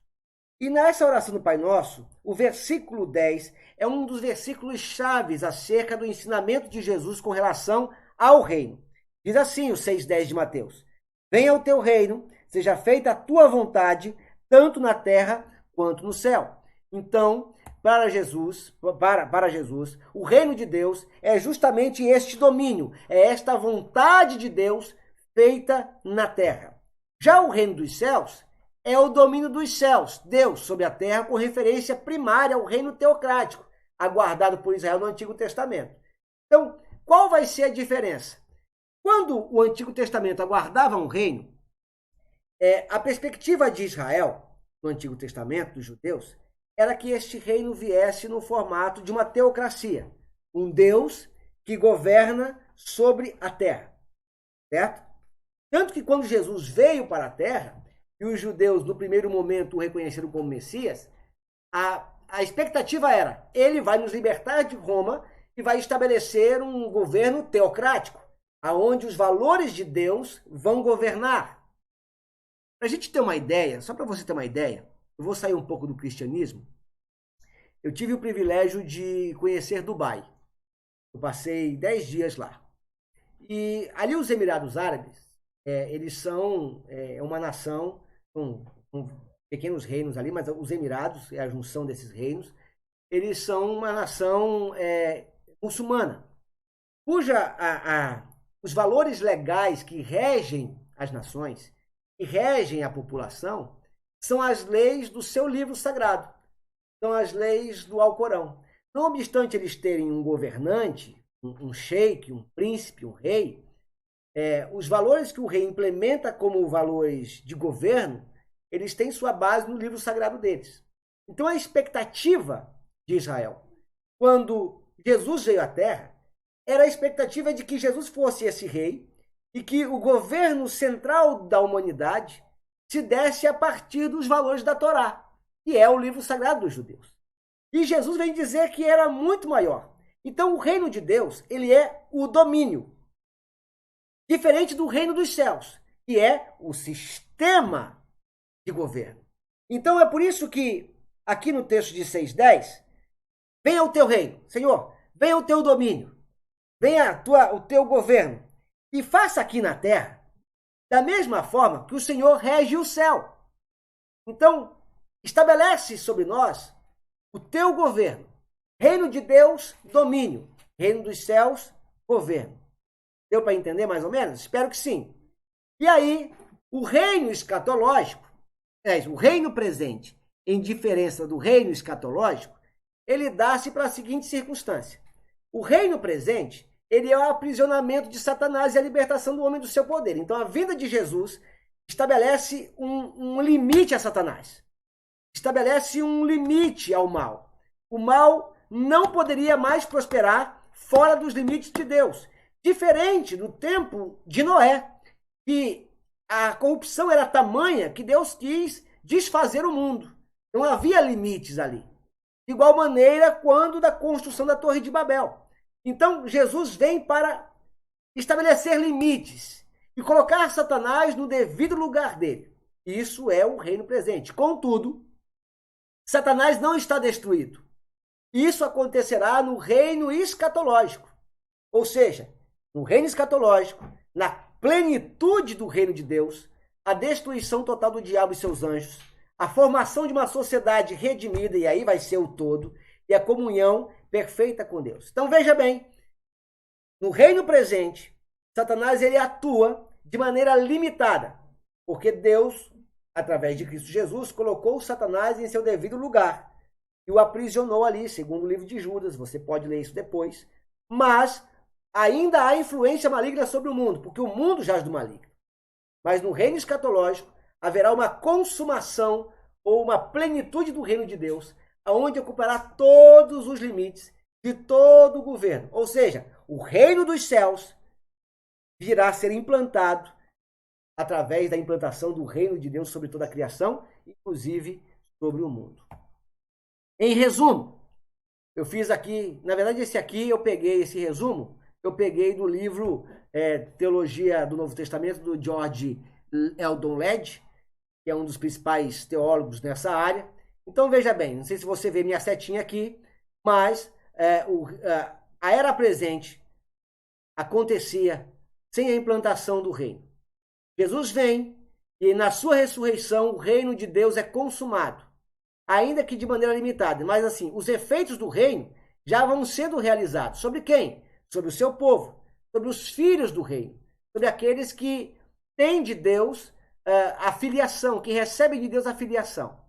E nessa oração do Pai Nosso, o versículo 10 é um dos versículos chaves acerca do ensinamento de Jesus com relação ao reino. Diz assim o 6,10 de Mateus: venha o teu reino, seja feita a tua vontade, tanto na terra quanto no céu. Então, para Jesus, o reino de Deus é justamente este domínio, é esta vontade de Deus feita na terra. Já o reino dos céus é o domínio dos céus, Deus sobre a terra, com referência primária ao reino teocrático, aguardado por Israel no Antigo Testamento. Então, qual vai ser a diferença? Quando o Antigo Testamento aguardava um reino, a perspectiva de Israel, no Antigo Testamento, dos judeus, era que este reino viesse no formato de uma teocracia, um Deus que governa sobre a terra, certo? Tanto que quando Jesus veio para a terra, e os judeus no primeiro momento o reconheceram como Messias, a expectativa era, ele vai nos libertar de Roma e vai estabelecer um governo teocrático, aonde os valores de Deus vão governar. Para a gente ter uma ideia, só para você ter uma ideia, eu vou sair um pouco do cristianismo. Eu tive o privilégio de conhecer Dubai. Eu passei 10 dias lá. E ali os Emirados Árabes, eles são uma nação com pequenos reinos ali, mas os Emirados, é a junção desses reinos, eles são uma nação muçulmana, cuja os valores legais que regem as nações, que regem a população, são as leis do seu livro sagrado, são as leis do Alcorão. Não obstante eles terem um governante, um sheik, um príncipe, um rei, os valores que o rei implementa como valores de governo, eles têm sua base no livro sagrado deles. Então a expectativa de Israel, quando Jesus veio à Terra, era a expectativa de que Jesus fosse esse rei e que o governo central da humanidade se desse a partir dos valores da Torá, que é o livro sagrado dos judeus. E Jesus vem dizer que era muito maior. Então o reino de Deus, ele é o domínio, diferente do reino dos céus, que é o sistema de governo. Então é por isso que aqui no texto de 6:10, venha o teu reino, Senhor, venha o teu domínio, venha o teu governo, e faça aqui na terra da mesma forma que o Senhor rege o céu. Então, estabelece sobre nós o teu governo. Reino de Deus, domínio. Reino dos céus, governo. Deu para entender mais ou menos? Espero que sim. E aí, o reino escatológico, o reino presente, em diferença do reino escatológico, ele dá-se para a seguinte circunstância. O reino presente, ele é o aprisionamento de Satanás e a libertação do homem do seu poder. Então, a vinda de Jesus estabelece um limite a Satanás. Estabelece um limite ao mal. O mal não poderia mais prosperar fora dos limites de Deus. Diferente do tempo de Noé, que a corrupção era tamanha que Deus quis desfazer o mundo. Não havia limites ali. De igual maneira, quando da construção da Torre de Babel. Então, Jesus vem para estabelecer limites e colocar Satanás no devido lugar dele. Isso é o reino presente. Contudo, Satanás não está destruído. Isso acontecerá no reino escatológico. Ou seja, no reino escatológico, na plenitude do reino de Deus, a destruição total do diabo e seus anjos, a formação de uma sociedade redimida, e aí vai ser o todo, e a comunhão perfeita com Deus. Então veja bem, no reino presente, Satanás ele atua de maneira limitada, porque Deus, através de Cristo Jesus, colocou Satanás em seu devido lugar e o aprisionou ali, segundo o livro de Judas, você pode ler isso depois, mas ainda há influência maligna sobre o mundo, porque o mundo jaz do maligno. Mas no reino escatológico haverá uma consumação ou uma plenitude do reino de Deus, aonde ocupará todos os limites de todo o governo. Ou seja, o reino dos céus virá a ser implantado através da implantação do reino de Deus sobre toda a criação, inclusive sobre o mundo. Em resumo, eu fiz aqui, na verdade esse resumo, eu peguei do livro Teologia do Novo Testamento, do George Eldon Ladd, que é um dos principais teólogos nessa área. Então veja bem, não sei se você vê minha setinha aqui, mas a era presente acontecia sem a implantação do reino. Jesus vem e na sua ressurreição o reino de Deus é consumado, ainda que de maneira limitada. Mas assim, os efeitos do reino já vão sendo realizados. Sobre quem? Sobre o seu povo, sobre os filhos do reino, sobre aqueles que têm de Deus a filiação, que recebem de Deus a filiação.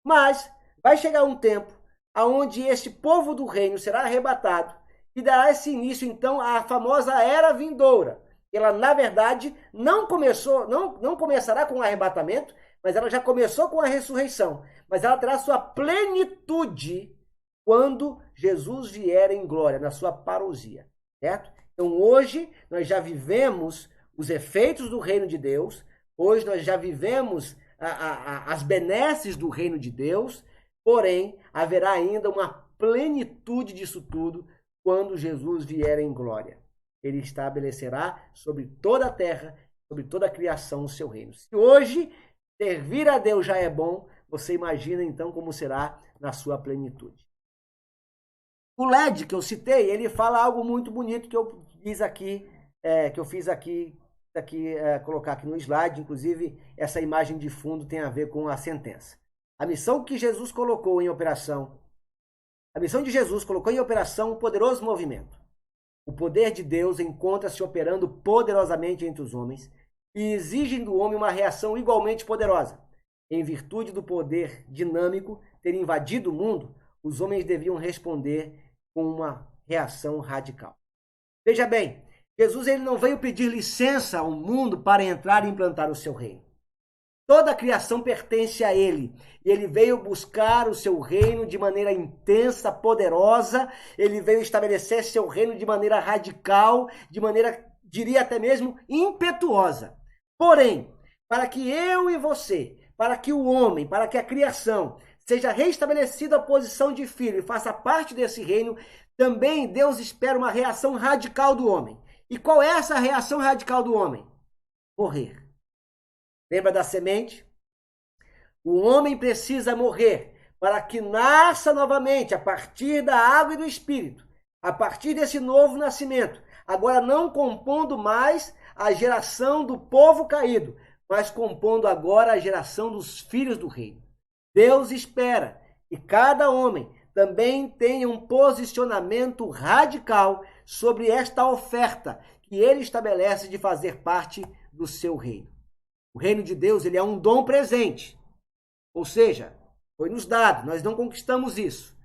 Mas vai chegar um tempo onde este povo do reino será arrebatado e dará esse início, então, à famosa era vindoura. Ela, na verdade, não começará com o arrebatamento, mas ela já começou com a ressurreição. Mas ela terá sua plenitude quando Jesus vier em glória, na sua parousia, certo? Então, hoje, nós já vivemos os efeitos do reino de Deus, hoje nós já vivemos as benesses do reino de Deus, porém, haverá ainda uma plenitude disso tudo quando Jesus vier em glória. Ele estabelecerá sobre toda a terra, sobre toda a criação, o seu reino. Se hoje servir a Deus já é bom, você imagina então como será na sua plenitude. O LED que eu citei, ele fala algo muito bonito que eu fiz aqui, colocar aqui no slide. Inclusive, essa imagem de fundo tem a ver com a sentença. A missão que Jesus colocou em operação, a missão de Jesus colocou em operação um poderoso movimento. O poder de Deus encontra-se operando poderosamente entre os homens e exigem do homem uma reação igualmente poderosa. Em virtude do poder dinâmico ter invadido o mundo, os homens deviam responder com uma reação radical. Veja bem, Jesus ele não veio pedir licença ao mundo para entrar e implantar o seu reino. Toda a criação pertence a ele. E ele veio buscar o seu reino de maneira intensa, poderosa. Ele veio estabelecer seu reino de maneira radical, de maneira, diria até mesmo, impetuosa. Porém, para que eu e você, para que o homem, para que a criação seja restabelecida a posição de filho e faça parte desse reino, também Deus espera uma reação radical do homem. E qual é essa reação radical do homem? Morrer. Lembra da semente? O homem precisa morrer para que nasça novamente a partir da água e do Espírito, a partir desse novo nascimento, agora não compondo mais a geração do povo caído, mas compondo agora a geração dos filhos do reino. Deus espera que cada homem também tenha um posicionamento radical sobre esta oferta que ele estabelece de fazer parte do seu reino. O reino de Deus ele é um dom presente, ou seja, foi nos dado, nós não conquistamos isso,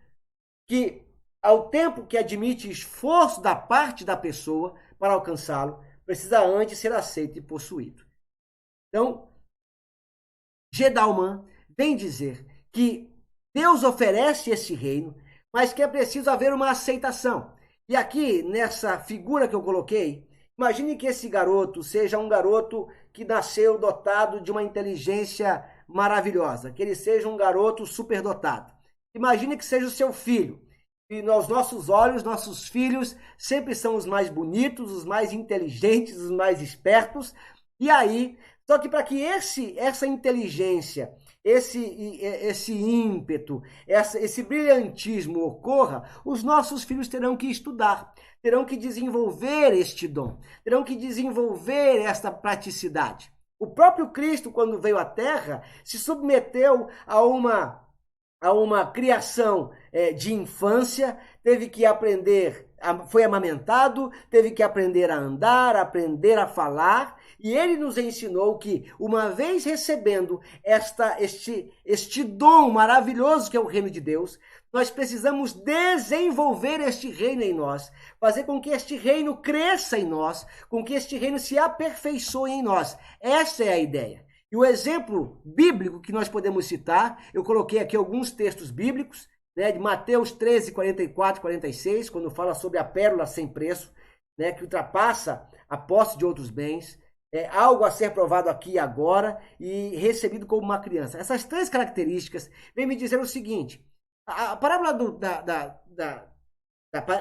que ao tempo que admite esforço da parte da pessoa para alcançá-lo, precisa antes ser aceito e possuído. Então, Gedalman vem dizer que Deus oferece esse reino, mas que é preciso haver uma aceitação. E aqui, nessa figura que eu coloquei, imagine que esse garoto seja um garoto que nasceu dotado de uma inteligência maravilhosa, que ele seja um garoto superdotado. Imagine que seja o seu filho. E aos nossos olhos, nossos filhos sempre são os mais bonitos, os mais inteligentes, os mais espertos. E aí, só que para que essa inteligência, esse ímpeto, esse brilhantismo ocorra, os nossos filhos terão que estudar, terão que desenvolver este dom, terão que desenvolver esta praticidade. O próprio Cristo, quando veio à Terra, se submeteu a uma criação de infância, teve que aprender, foi amamentado, teve que aprender a andar, aprender a falar, e ele nos ensinou que, uma vez recebendo este dom maravilhoso que é o reino de Deus, nós precisamos desenvolver este reino em nós, fazer com que este reino cresça em nós, com que este reino se aperfeiçoe em nós. Essa é a ideia. E o exemplo bíblico que nós podemos citar, eu coloquei aqui alguns textos bíblicos, né, de Mateus 13, 44 e 46, quando fala sobre a pérola sem preço, né, que ultrapassa a posse de outros bens, algo a ser provado aqui e agora e recebido como uma criança. Essas três características vêm me dizer o seguinte: a parábola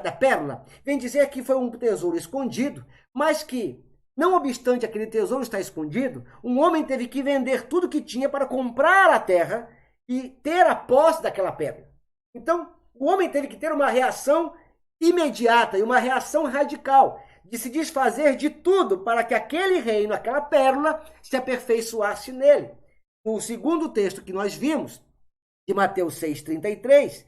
da pérola vem dizer que foi um tesouro escondido, mas que, não obstante aquele tesouro estar escondido, um homem teve que vender tudo que tinha para comprar a terra e ter a posse daquela pérola. Então, o homem teve que ter uma reação imediata e uma reação radical de se desfazer de tudo para que aquele reino, aquela pérola, se aperfeiçoasse nele. No segundo texto que nós vimos, de Mateus 6,33,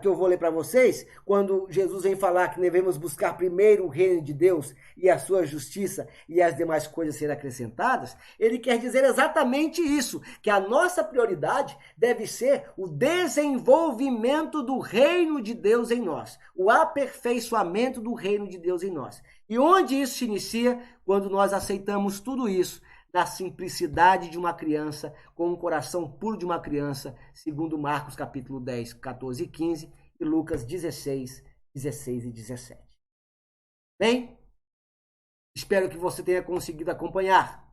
que eu vou ler para vocês, quando Jesus vem falar que devemos buscar primeiro o reino de Deus e a sua justiça e as demais coisas serão acrescentadas, ele quer dizer exatamente isso, que a nossa prioridade deve ser o desenvolvimento do reino de Deus em nós, o aperfeiçoamento do reino de Deus em nós. E onde isso se inicia? Quando nós aceitamos tudo isso da simplicidade de uma criança, com um coração puro de uma criança, segundo Marcos capítulo 10, 14 e 15, e Lucas 16, 16 e 17. Bem, espero que você tenha conseguido acompanhar.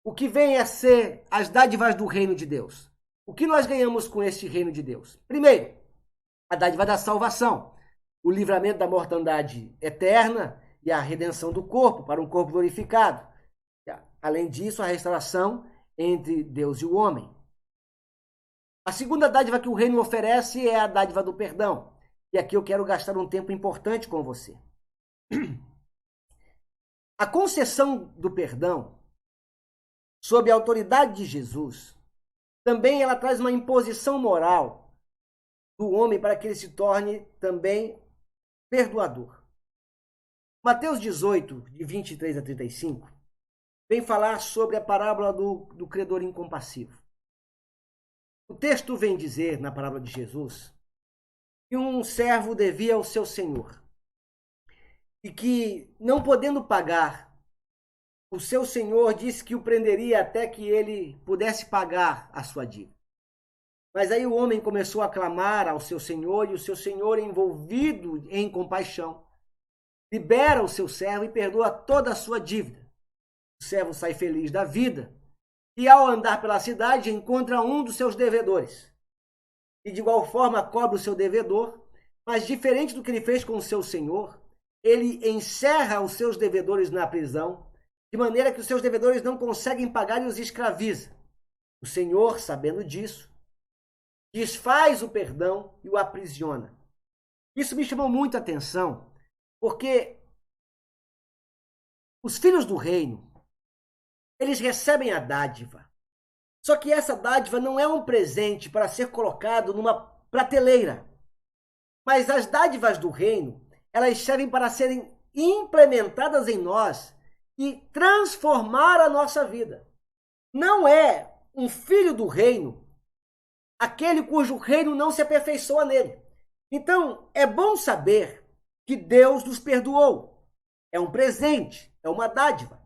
O que vem a ser as dádivas do reino de Deus? O que nós ganhamos com este reino de Deus? Primeiro, a dádiva da salvação, o livramento da mortandade eterna e a redenção do corpo para um corpo glorificado. Além disso, a restauração entre Deus e o homem. A segunda dádiva que o reino oferece é a dádiva do perdão. E aqui eu quero gastar um tempo importante com você. A concessão do perdão, sob a autoridade de Jesus, também ela traz uma imposição moral do homem para que ele se torne também perdoador. Mateus 18, de 23 a 35, vem falar sobre a parábola do credor incompassivo. O texto vem dizer, na parábola de Jesus, que um servo devia ao seu senhor e que, não podendo pagar, o seu senhor disse que o prenderia até que ele pudesse pagar a sua dívida. Mas aí o homem começou a clamar ao seu senhor e o seu senhor, envolvido em compaixão, libera o seu servo e perdoa toda a sua dívida. O servo sai feliz da vida e, ao andar pela cidade, encontra um dos seus devedores. E de igual forma cobra o seu devedor, mas diferente do que ele fez com o seu senhor, ele encerra os seus devedores na prisão, de maneira que os seus devedores não conseguem pagar e os escraviza. O senhor, sabendo disso, desfaz o perdão e o aprisiona. Isso me chamou muita atenção, porque os filhos do reino, eles recebem a dádiva. Só que essa dádiva não é um presente para ser colocado numa prateleira. Mas as dádivas do reino, elas servem para serem implementadas em nós e transformar a nossa vida. Não é um filho do reino aquele cujo reino não se aperfeiçoa nele. Então, é bom saber que Deus nos perdoou. É um presente, é uma dádiva.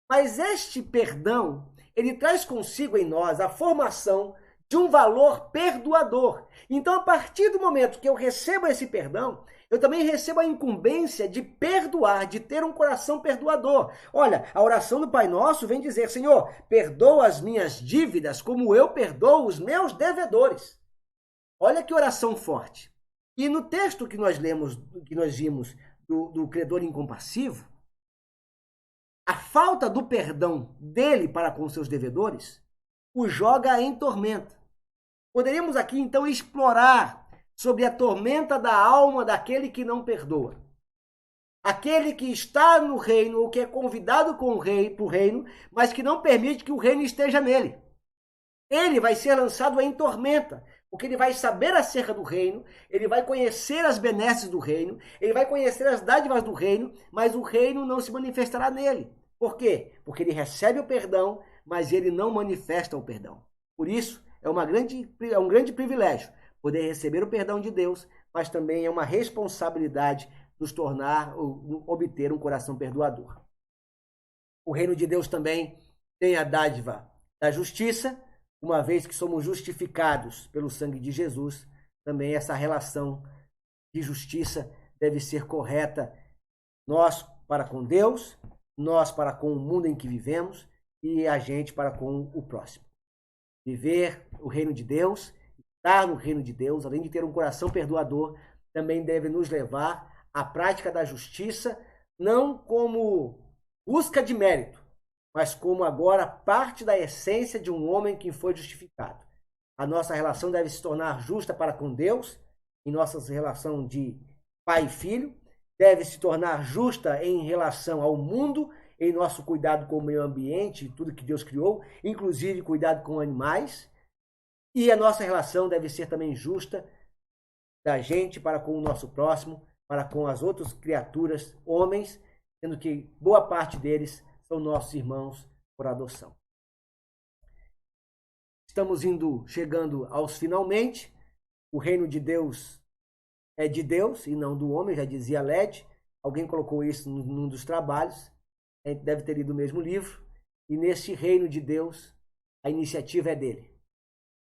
Mas este perdão, ele traz consigo em nós a formação de um valor perdoador. Então, a partir do momento que eu recebo esse perdão, eu também recebo a incumbência de perdoar, de ter um coração perdoador. Olha, a oração do Pai Nosso vem dizer: Senhor, perdoa as minhas dívidas como eu perdoo os meus devedores. Olha que oração forte. E no texto que nós lemos, que nós vimos do credor incompassivo, a falta do perdão dele para com seus devedores o joga em tormenta. Poderíamos aqui então explorar sobre a tormenta da alma daquele que não perdoa. Aquele que está no reino, ou que é convidado com o rei para o reino, mas que não permite que o reino esteja nele. Ele vai ser lançado em tormenta, porque ele vai saber acerca do reino, ele vai conhecer as benesses do reino, ele vai conhecer as dádivas do reino, mas o reino não se manifestará nele. Por quê? Porque ele recebe o perdão, mas ele não manifesta o perdão. Por isso, é um grande privilégio poder receber o perdão de Deus, mas também é uma responsabilidade nos tornar, obter um coração perdoador. O reino de Deus também tem a dádiva da justiça, uma vez que somos justificados pelo sangue de Jesus, também essa relação de justiça deve ser correta, nós para com Deus, nós para com o mundo em que vivemos e a gente para com o próximo. Viver o reino de Deus, estar no reino de Deus, além de ter um coração perdoador, também deve nos levar à prática da justiça, não como busca de mérito, mas como agora parte da essência de um homem que foi justificado. A nossa relação deve se tornar justa para com Deus, em nossa relação de pai e filho, deve se tornar justa em relação ao mundo, em nosso cuidado com o meio ambiente, tudo que Deus criou, inclusive cuidado com animais. E a nossa relação deve ser também justa da gente para com o nosso próximo, para com as outras criaturas, homens, sendo que boa parte deles são nossos irmãos por adoção. Estamos chegando aos finalmente. O reino de Deus é de Deus e não do homem, já dizia Led. Alguém colocou isso num dos trabalhos. A gente deve ter lido o mesmo livro. E nesse reino de Deus, a iniciativa é dele.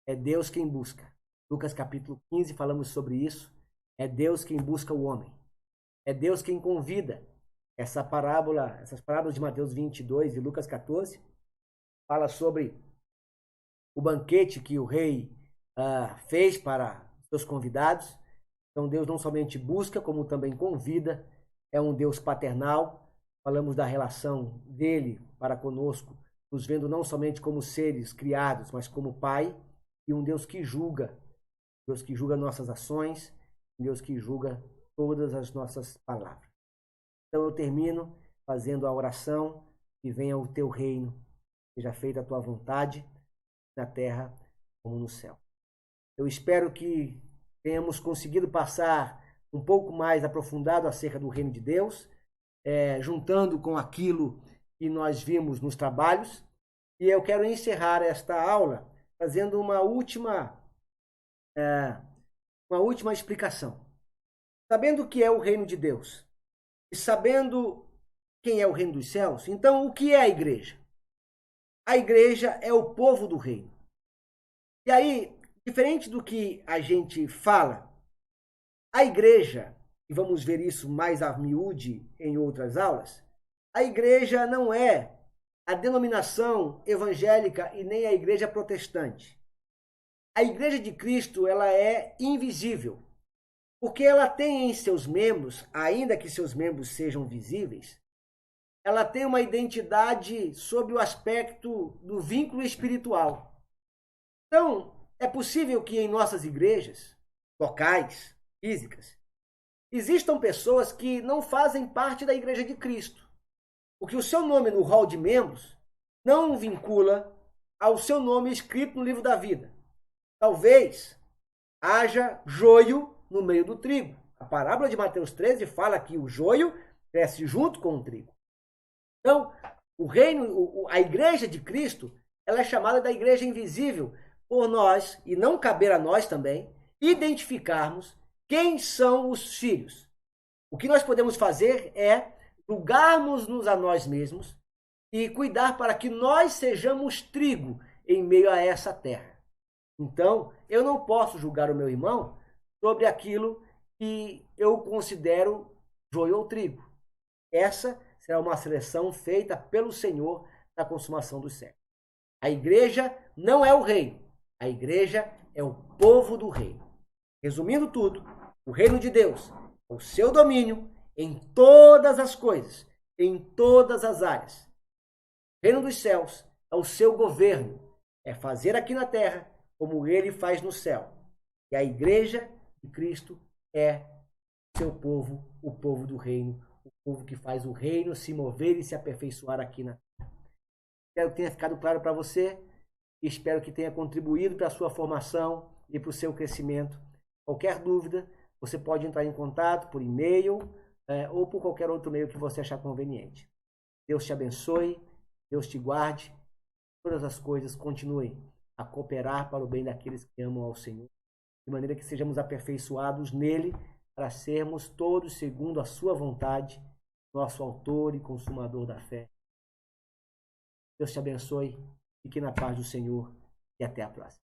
É Deus quem busca. Lucas capítulo 15, falamos sobre isso. É Deus quem busca o homem. É Deus quem convida. Essas parábolas de Mateus 22 e Lucas 14, fala sobre o banquete que o rei fez para seus convidados. Então Deus não somente busca, como também convida. É um Deus paternal. Falamos da relação dele para conosco nos vendo não somente como seres criados, mas como Pai, e um Deus que julga nossas ações, um Deus que julga todas as nossas palavras. Então eu termino fazendo a oração: que venha o teu reino, seja feita a tua vontade, na terra como no céu. Eu espero que tenhamos conseguido passar um pouco mais aprofundado acerca do reino de Deus, juntando com aquilo que nós vimos nos trabalhos. E eu quero encerrar esta aula fazendo uma última explicação. Sabendo o que é o reino de Deus e sabendo quem é o reino dos céus, então o que é a igreja? A igreja é o povo do reino. E aí, diferente do que a gente fala, a igreja, e vamos ver isso mais a miúde em outras aulas, a igreja não é a denominação evangélica e nem a igreja protestante. A igreja de Cristo, ela é invisível, porque ela tem em seus membros, ainda que seus membros sejam visíveis, ela tem uma identidade sob o aspecto do vínculo espiritual. Então, é possível que em nossas igrejas, locais, físicas, existam pessoas que não fazem parte da igreja de Cristo, porque o seu nome no hall de membros não o vincula ao seu nome escrito no livro da vida. Talvez haja joio no meio do trigo. A parábola de Mateus 13 fala que o joio cresce junto com o trigo. Então, a igreja de Cristo, ela é chamada da igreja invisível por nós, e não caber a nós também, identificarmos quem são os filhos. O que nós podemos fazer é julgarmos-nos a nós mesmos e cuidar para que nós sejamos trigo em meio a essa terra. Então, eu não posso julgar o meu irmão sobre aquilo que eu considero joio ou trigo. Essa será uma seleção feita pelo Senhor na consumação dos séculos. A igreja não é o reino, a igreja é o povo do reino. Resumindo tudo, o reino de Deus é o seu domínio em todas as coisas, em todas as áreas. O reino dos céus é o seu governo, é fazer aqui na terra como ele faz no céu. E a igreja de Cristo é o seu povo, o povo do reino, o povo que faz o reino se mover e se aperfeiçoar aqui na terra. Espero que tenha ficado claro para você e espero que tenha contribuído para a sua formação e para o seu crescimento. Qualquer dúvida, você pode entrar em contato por e-mail ou por qualquer outro meio que você achar conveniente. Deus te abençoe, Deus te guarde, todas as coisas continuem a cooperar para o bem daqueles que amam ao Senhor, de maneira que sejamos aperfeiçoados nele para sermos todos segundo a sua vontade, nosso autor e consumador da fé. Deus te abençoe, fique na paz do Senhor e até a próxima.